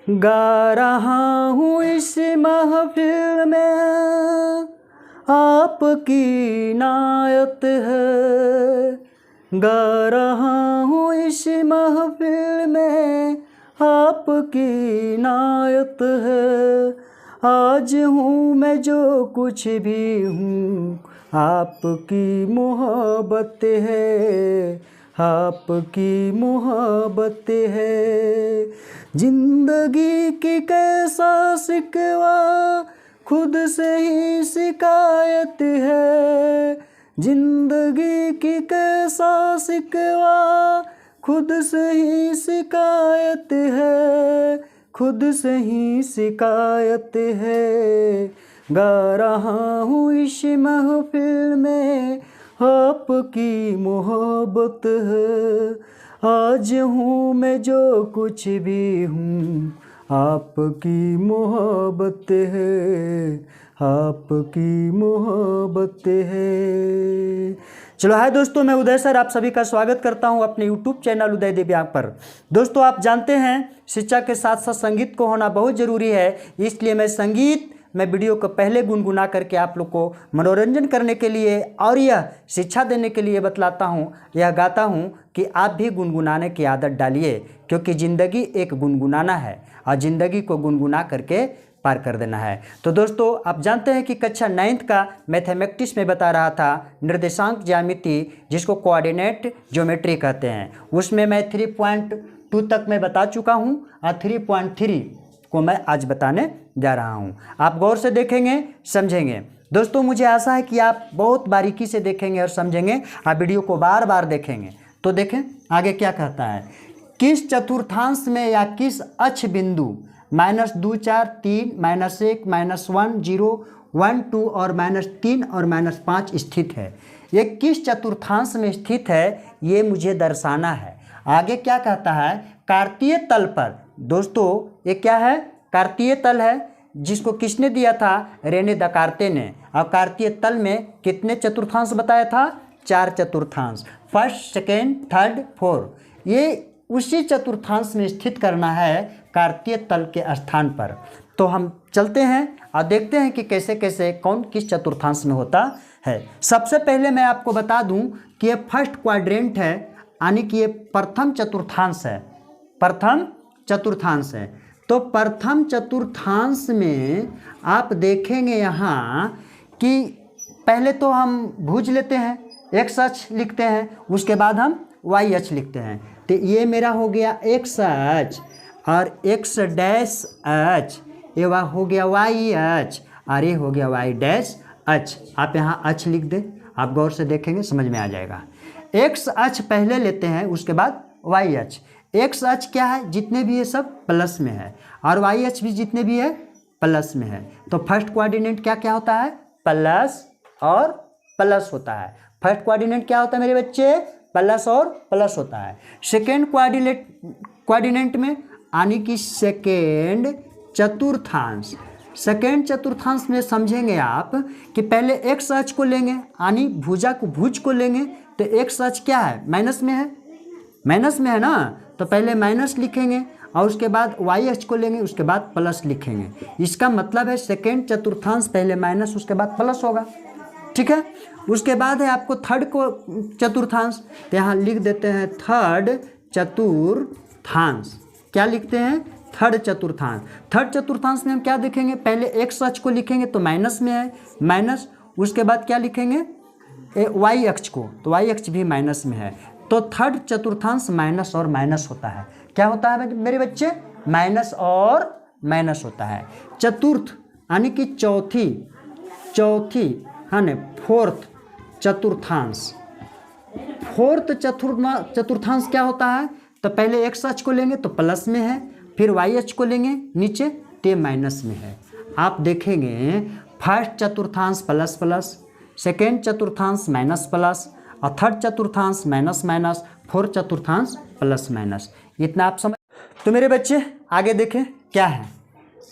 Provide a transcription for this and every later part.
गा रहा हूँ इस महफिल में, आपकी इनायत है। गा रहा हूँ इस महफिल में, आपकी इनायत है। आज हूँ मैं जो कुछ भी हूँ, आपकी मोहब्बत है, आपकी मोहब्बत है। जिंदगी की कैसा शिकवा, खुद से ही शिकायत है। जिंदगी की कैसा शिकवा, खुद से ही शिकायत है, खुद से ही शिकायत है। गा रहा हूँ इस महफिल में, आपकी मोहब्बत है। आज हूँ मैं जो कुछ भी हूँ, आपकी मोहब्बत है, आपकी मोहब्बत है। चलो हाय दोस्तों, मैं उदय सर आप सभी का स्वागत करता हूं अपने यूट्यूब चैनल उदय दिव्यांग पर। दोस्तों आप जानते हैं शिक्षा के साथ साथ संगीत को होना बहुत ज़रूरी है, इसलिए मैं वीडियो को पहले गुनगुना करके आप लोग को मनोरंजन करने के लिए और यह शिक्षा देने के लिए बतलाता हूँ, यह गाता हूँ कि आप भी गुनगुनाने की आदत डालिए, क्योंकि ज़िंदगी एक गुनगुनाना है और ज़िंदगी को गुनगुना करके पार कर देना है। तो दोस्तों आप जानते हैं कि कक्षा 9th का मैथमेटिक्स में बता रहा था निर्देशांक ज्यामिति, जिसको कोऑर्डिनेट ज्योमेट्री कहते हैं, उसमें मैं 3.2 तक मैं बता चुका हूं और 3.3 को मैं आज बताने जा रहा हूं। आप गौर से देखेंगे, समझेंगे। दोस्तों मुझे आशा है कि आप बहुत बारीकी से देखेंगे और समझेंगे, आप वीडियो को बार बार देखेंगे। तो देखें आगे क्या कहता है। किस चतुर्थांश में या किस अक्ष बिंदु -2 4 3 -1 -1 0 1 2 और -3 और -5 स्थित है। ये किस चतुर्थांश में स्थित है ये मुझे दर्शाना है। आगे क्या कहता है, कार्तीय तल पर। दोस्तों ये क्या है, कार्तीय तल है, जिसको किसने दिया था, रेने दकार्ते ने। और कार्तीय तल में कितने चतुर्थांश बताया था, 4 चतुर्थांश, फर्स्ट सेकेंड थर्ड फोर्थ। ये उसी चतुर्थांश में स्थित करना है कार्तीय तल के स्थान पर। तो हम चलते हैं और देखते हैं कि कैसे कैसे कौन किस चतुर्थांश में होता है। सबसे पहले मैं आपको बता दूं कि ये फर्स्ट क्वाड्रेंट है, यानी कि ये प्रथम चतुर्थांश है, प्रथम चतुर्थांश है। तो प्रथम चतुर्थांश में आप देखेंगे यहाँ कि पहले तो हम भुज लेते हैं, एक्स अक्ष लिखते हैं, उसके बाद हम वाई अक्ष लिखते हैं। तो ये मेरा हो गया एक्स अक्ष और एक्स डैश अक्ष, ये हो गया वाई अक्ष और ये हो गया वाई डैश अक्ष। आप यहाँ अक्ष लिख दें, आप गौर से देखेंगे समझ में आ जाएगा। एक्स अक्ष पहले लेते हैं, उसके बाद वाई अक्ष। एक्स अक्ष क्या है, जितने भी ये सब प्लस में है, और वाई अक्ष भी जितने भी है प्लस में है। तो फर्स्ट कोऑर्डिनेट क्या क्या होता है, प्लस और प्लस होता है। फर्स्ट कोऑर्डिनेट क्या होता है मेरे बच्चे, प्लस और प्लस होता है। सेकेंड कोऑर्डिनेट में यानी कि सेकेंड चतुर्थांश, सेकेंड चतुर्थांश में समझेंगे आप कि पहले एक्स अक्ष को लेंगे, यानी भुजा को भुज को लेंगे। तो एक्स अक्ष क्या है, माइनस में है, माइनस में है ना, तो पहले माइनस लिखेंगे और उसके बाद वाई अक्ष को लेंगे, उसके बाद प्लस लिखेंगे। इसका मतलब है सेकेंड चतुर्थांश पहले माइनस उसके बाद प्लस होगा, ठीक है। उसके बाद है आपको थर्ड को चतुर्थांश, तो यहाँ लिख देते हैं थर्ड चतुर्थांश। क्या लिखते हैं, थर्ड चतुर्थांश। थर्ड चतुर्थांश में हम क्या देखेंगे, पहले एक्स अक्ष को लिखेंगे तो माइनस में है, माइनस, उसके बाद क्या लिखेंगे वाई अक्ष को, तो वाई अक्ष भी माइनस में है। तो थर्ड चतुर्थांश माइनस और माइनस होता है। क्या होता है मेरे बच्चे, माइनस और माइनस होता है। चतुर्थ यानी कि चौथी है ना, फोर्थ चतुर्थांश। फोर्थ चतुर्थांश क्या होता है, तो पहले एक्स अक्ष को लेंगे तो प्लस में है, फिर वाई अक्ष को लेंगे नीचे तो माइनस में है। आप देखेंगे फर्स्ट चतुर्थांश प्लस प्लस, सेकेंड चतुर्थांश माइनस प्लस, और थर्ड चतुर्थांश माइनस माइनस, फोर्थ चतुर्थांश प्लस माइनस। इतना आप समझ। तो मेरे बच्चे आगे देखें क्या है,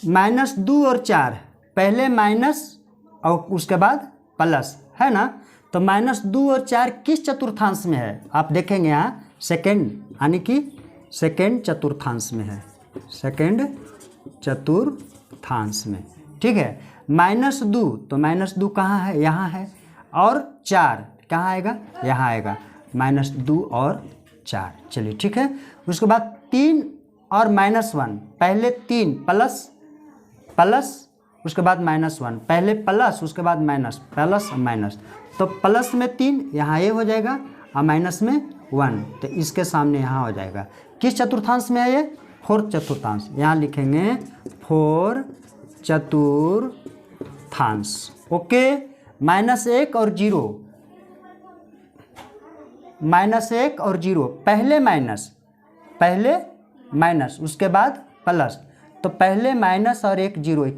-2 और 4, पहले माइनस और उसके बाद प्लस है ना। तो -2 और 4 किस चतुर्थांश में है, आप देखेंगे यहाँ सेकेंड यानी कि सेकेंड चतुर्थांश में है। सेकंड चतुर्थांश में। ठीक है, -2 तो -2 कहाँ है, यहाँ है, और 4 कहाँ आएगा, यहाँ आएगा, -2 और 4। चलिए ठीक है, उसके बाद 3 और -1, पहले 3 प्लस प्लस उसके बाद -1, पहले प्लस उसके बाद माइनस, प्लस माइनस, तो प्लस में 3 यहाँ ये हो जाएगा और माइनस में 1, तो इसके सामने यहाँ हो जाएगा। किस चतुर्थांश में है ये, फोर्थ चतुर्थांश, यहाँ लिखेंगे 4 चतुर्थांश। ओके, -1 और 0, -1 और 0, पहले माइनस उसके बाद प्लस, तो पहले माइनस और 1 0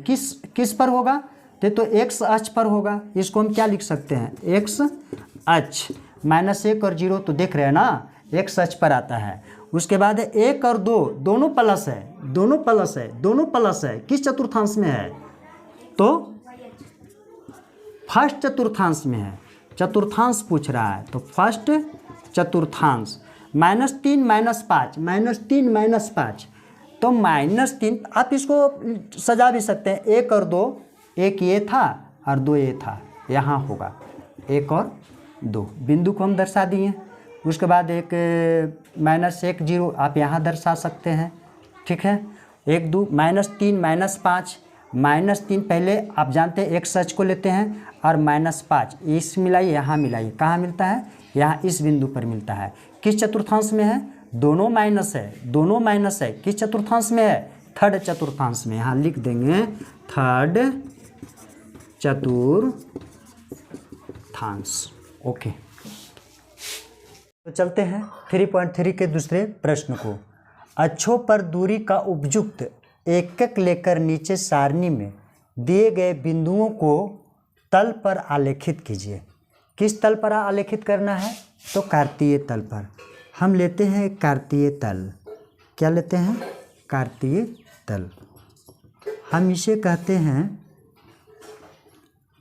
किस पर होगा, तो एक्स अक्ष पर होगा। इसको हम क्या लिख सकते हैं, एक्स अक्ष। -1 और 0 तो देख रहे हैं ना, एक्स अक्ष पर आता है। उसके बाद 1 और 2 दोनों प्लस है, दोनों प्लस है, किस चतुर्थांश में है, तो फर्स्ट चतुर्थांश में है। चतुर्थांश पूछ रहा है तो फर्स्ट चतुर्थांश। -3 -5, तो -3 आप इसको सजा भी सकते हैं, 1 और 2, 1 ये था और 2 ये था, यहाँ होगा 1 और 2, बिंदु को हम दर्शा दिए। उसके बाद एक -1 0 आप यहाँ दर्शा सकते हैं। ठीक है, 1 2 -3 -5, -3 पहले आप जानते हैं एक सच को लेते हैं, और -5 इस मिलाइए, यहाँ मिलाइए, कहाँ मिलता है, यहाँ इस बिंदु पर मिलता है। किस चतुर्थांश में है, दोनों माइनस है, किस चतुर्थांश में है, थर्ड चतुर्थांश में। यहाँ लिख देंगे थर्ड चतुर्थांश। ओके, तो चलते हैं 3.3 के दूसरे प्रश्न को। अक्षों पर दूरी का उपयुक्त एकक लेकर नीचे सारणी में दिए गए बिंदुओं को तल पर आलेखित कीजिए। किस तल पर आलेखित करना है, तो कार्तीय तल पर। हम लेते हैं कार्तीय तल। क्या लेते हैं, कार्तीय तल। हम इसे कहते हैं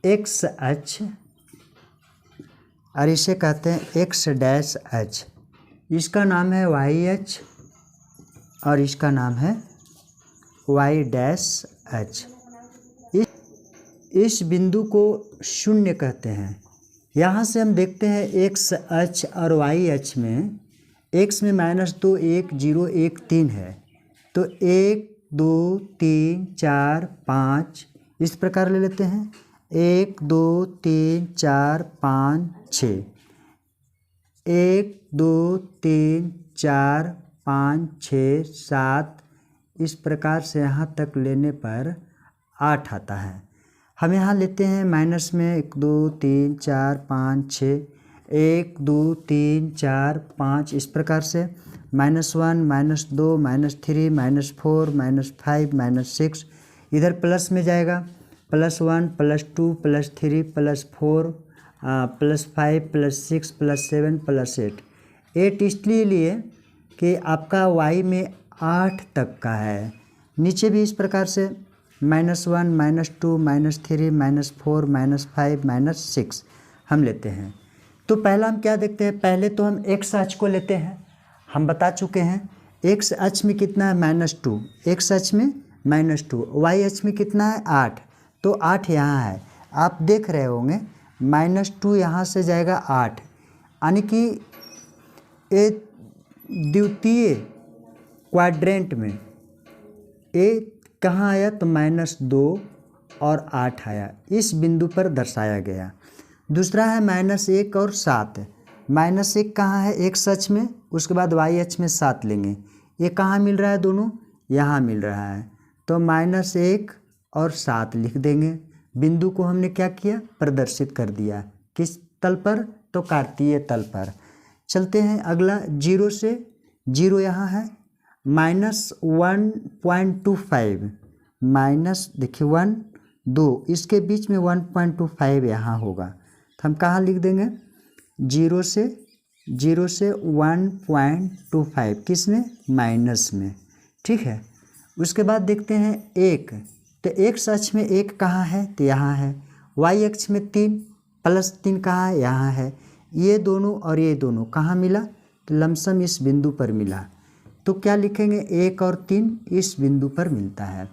एक्स अक्ष, और इसे कहते हैं एक्स डैश अक्ष। इसका नाम है वाई अक्ष और इसका नाम है वाई डैश अक्ष। इस बिंदु को शून्य कहते हैं। यहाँ से हम देखते हैं एक्स अक्ष और वाई अक्ष में, एक्स में -2 1 0 1 3 है, तो 1 2 3 4 5 इस प्रकार ले लेते हैं, 1 2 3 4 5 6, 1 2 3 4 5 6 7 इस प्रकार से यहाँ तक लेने पर 8 आता है। हम यहाँ लेते हैं माइनस में 1 2 3 4 5 6, 1 2 3 4 5 इस प्रकार से, -1 -2 -3 -4 -5 -6, इधर प्लस में जाएगा, +1 +2 +3 +4 +5 +6 +7 +8। 8 इसलिए लिए कि आपका y में 8 तक का है। नीचे भी इस प्रकार से -1 -2 -3 -4 -5 -6 हम लेते हैं। तो पहला हम क्या देखते हैं, पहले तो हम x अक्ष को लेते हैं। हम बता चुके हैं x अक्ष में कितना है, -2, x अक्ष में -2, y अक्ष में कितना है 8, तो 8 यहाँ है। आप देख रहे होंगे -2 यहाँ से जाएगा 8, यानी कि ये द्वितीय क्वाड्रेंट में ए कहाँ आया, तो -2 और 8 आया, इस बिंदु पर दर्शाया गया। दूसरा है -1 और 7। -1 कहाँ है, x अक्ष में, उसके बाद y अक्ष में 7 लेंगे। ये कहाँ मिल रहा है, दोनों यहाँ मिल रहा है, तो -1 और 7 लिख देंगे। बिंदु को हमने क्या किया, प्रदर्शित कर दिया। किस तल पर, तो कार्तीय तल पर। चलते हैं अगला, 0 से 0 यहाँ है, -1.25, माइनस देखिए 1 2 इसके बीच में 1.25 यहाँ होगा, तो हम कहाँ लिख देंगे, 0 से 1.25 किस में, माइनस में। ठीक है, उसके बाद देखते हैं 1, तो x अक्ष में 1 कहाँ है, तो यहाँ है। y अक्ष में 3 +3 कहाँ है, यहाँ है। ये दोनों और ये दोनों कहाँ मिला, तो लमसम इस बिंदु पर मिला। तो क्या लिखेंगे 1 और 3 इस बिंदु पर मिलता है।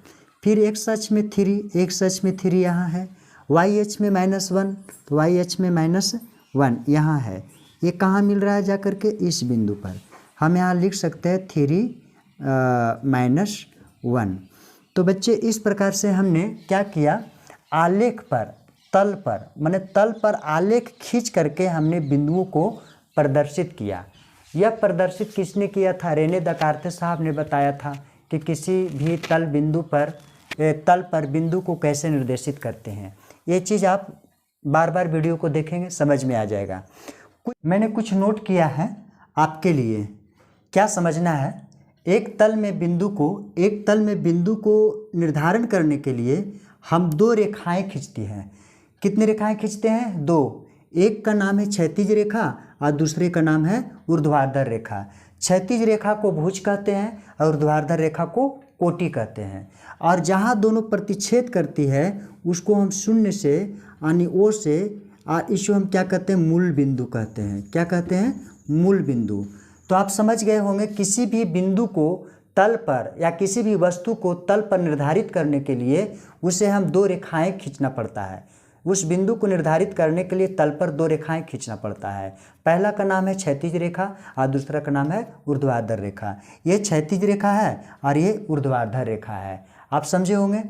फिर x अक्ष में 3, x अक्ष में 3 यहाँ है, y अक्ष में -1 तो y अक्ष में -1 यहाँ है। ये कहाँ मिल रहा है जा कर के इस बिंदु पर। हम यहाँ लिख सकते हैं 3 -1। तो बच्चे इस प्रकार से हमने क्या किया, आलेख पर तल पर माने तल पर आलेख खींच करके हमने बिंदुओं को प्रदर्शित किया। यह प्रदर्शित किसने किया था, रेने दकार्ते साहब ने बताया था कि किसी भी तल पर बिंदु को कैसे निर्देशित करते हैं। ये चीज़ आप बार बार वीडियो को देखेंगे समझ में आ जाएगा। मैंने कुछ नोट किया है आपके लिए, क्या समझना है। एक तल में बिंदु को निर्धारण करने के लिए हम 2 रेखाएं खींचती हैं। कितनी रेखाएं खींचते हैं, 2। एक का नाम है क्षैतिज रेखा और दूसरे का नाम है ऊर्ध्वाधर रेखा। क्षैतिज रेखा को भुज कहते हैं और ऊर्ध्वाधर रेखा को कोटि कहते हैं। और जहाँ दोनों प्रतिच्छेद करती है उसको हम शून्य से यानी ओ से इसको हम क्या कहते हैं, मूल बिंदु कहते हैं। क्या कहते हैं, मूल बिंदु। तो आप समझ गए होंगे किसी भी बिंदु को तल पर या किसी भी वस्तु को तल पर निर्धारित करने के लिए उसे हम 2 रेखाएं खींचना पड़ता है। उस बिंदु को निर्धारित करने के लिए तल पर 2 रेखाएं खींचना पड़ता है। पहला का नाम है क्षैतिज रेखा और दूसरा का नाम है ऊर्ध्वाधर रेखा। ये क्षैतिज रेखा है और ये ऊर्ध्वाधर रेखा है, आप समझे होंगे।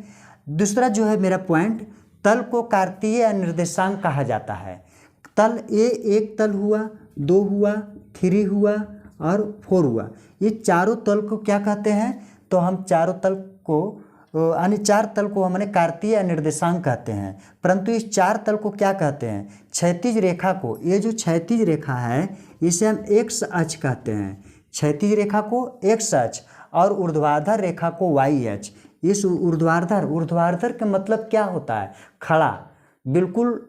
दूसरा जो है मेरा पॉइंट, तल को कार्तीय या निर्देशांक कहा जाता है। तल एक तल हुआ, 2 हुआ, 3 हुआ और 4 हुआ। ये चारों तल को क्या कहते हैं, तो हम चारों तल को यानी 4 तल को हमने कार्तीय या निर्देशांक कहते हैं। परंतु इस 4 तल को क्या कहते हैं, क्षैतिज रेखा को, ये जो क्षैतिज रेखा है इसे हम x अक्ष कहते हैं। क्षैतिज रेखा को x अक्ष और ऊर्ध्वाधर रेखा को y अक्ष। इस ऊर्ध्वाधर का मतलब क्या होता है, खड़ा, बिल्कुल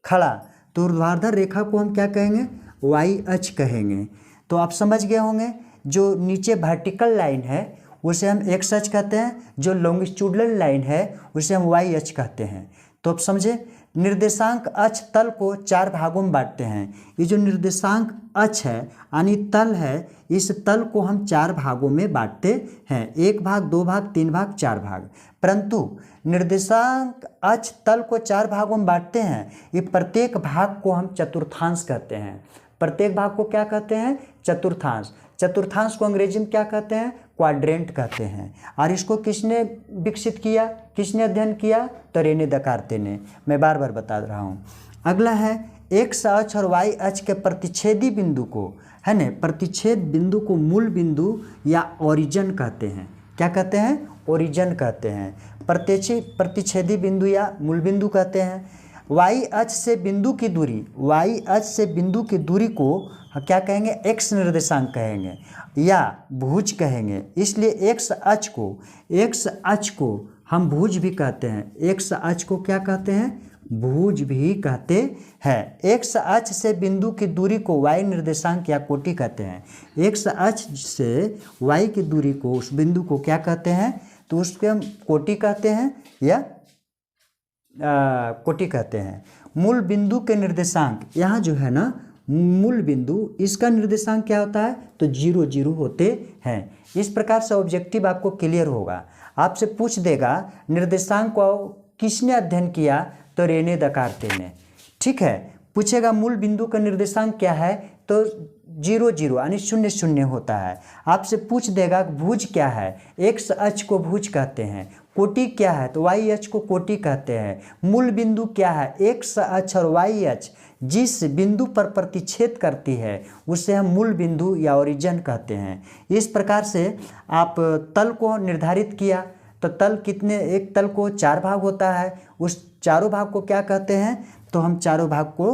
खड़ा। तो ऊर्ध्वाधर रेखा को हम क्या कहेंगे, y अक्ष कहेंगे। तो आप समझ गए होंगे जो नीचे वर्टिकल लाइन है उसे हम x अक्ष कहते हैं, जो लॉन्गिट्यूडनल लाइन है उसे हम y अक्ष कहते हैं। तो आप समझे, निर्देशांक अक्ष तल को 4 भागों में बांटते हैं। ये जो निर्देशांक अक्ष है यानी तल है, इस तल को हम 4 भागों में बांटते हैं, 1 भाग, 2 भाग, 3 भाग, 4 भाग। परंतु निर्देशांक अक्ष तल को 4 भागों में बांटते हैं, ये प्रत्येक भाग को हम चतुर्थांश कहते हैं। प्रत्येक भाग को क्या कहते हैं, चतुर्थांश। चतुर्थांश को अंग्रेजी में क्या कहते हैं, क्वाड्रेंट कहते हैं। और इसको किसने विकसित किया, किसने अध्ययन किया, तो रेने दकार्ते ने। मैं बार बार बता रहा हूँ। अगला है x अक्ष और y अक्ष के प्रतिच्छेदी बिंदु को, है ना, प्रतिच्छेद बिंदु को मूल बिंदु या ओरिजिन कहते हैं। क्या कहते हैं, ओरिजिन कहते हैं। प्रतिच्छेदी बिंदु या मूल बिंदु कहते हैं। y अक्ष से बिंदु की दूरी को क्या कहेंगे, x निर्देशांक कहेंगे या भुज कहेंगे। इसलिए x अक्ष को हम भुज भी कहते हैं। x अक्ष को क्या कहते हैं, भुज भी कहते हैं। x अक्ष से बिंदु की दूरी को y निर्देशांक या कोटि कहते हैं। x अक्ष से y की दूरी को, उस बिंदु को क्या कहते हैं, तो उसके हम कोटि कहते हैं या कोटि कहते हैं। मूल बिंदु के निर्देशांक, यहाँ जो है ना मूल बिंदु, इसका निर्देशांक क्या होता है, तो 0 0 होते हैं। इस प्रकार से ऑब्जेक्टिव आपको क्लियर होगा। आपसे पूछ देगा निर्देशांक को किसने अध्ययन किया, तो रेने दकार्ते ने। ठीक है, पूछेगा मूल बिंदु का निर्देशांक क्या है, तो 0 0 यानी 0 0 होता है। आपसे पूछ देगा भुज क्या है, x अक्ष को भुज कहते हैं। कोटि क्या है, तो y अक्ष को कोटि कहते हैं। मूल बिंदु क्या है, x अक्ष और y अक्ष जिस बिंदु पर प्रतिच्छेद करती है उसे हम मूल बिंदु या ओरिजिन कहते हैं। इस प्रकार से आप तल को निर्धारित किया। तो तल कितने, एक तल को 4 भाग होता है, उस चारों भाग को क्या कहते हैं, तो हम चारों भाग को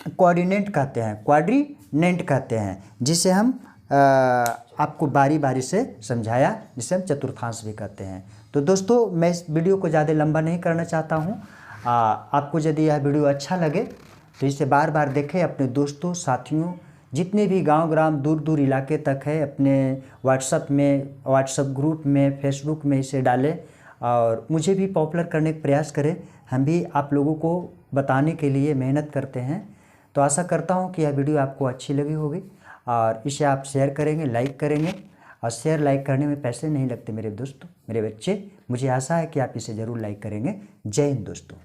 कोऑर्डिनेट कहते हैं, क्वाड्रीनेंट कहते हैं, जिसे हम आपको बारी बारी से समझाया, जिसे हम चतुर्थांश भी कहते हैं। तो दोस्तों मैं इस वीडियो को ज़्यादा लंबा नहीं करना चाहता हूँ। आपको यदि यह वीडियो अच्छा लगे तो इसे बार बार देखें, अपने दोस्तों साथियों जितने भी गांव ग्राम दूर दूर इलाके तक है, अपने व्हाट्सएप ग्रुप में, फेसबुक में इसे डालें और मुझे भी पॉपुलर करने का प्रयास करें। हम भी आप लोगों को बताने के लिए मेहनत करते हैं। तो आशा करता हूं कि यह वीडियो आपको अच्छी लगी होगी और इसे आप शेयर करेंगे, लाइक करेंगे और शेयर लाइक करने में पैसे नहीं लगते मेरे दोस्तों, मेरे बच्चे। मुझे आशा है कि आप इसे ज़रूर लाइक करेंगे। जय हिंद दोस्तों।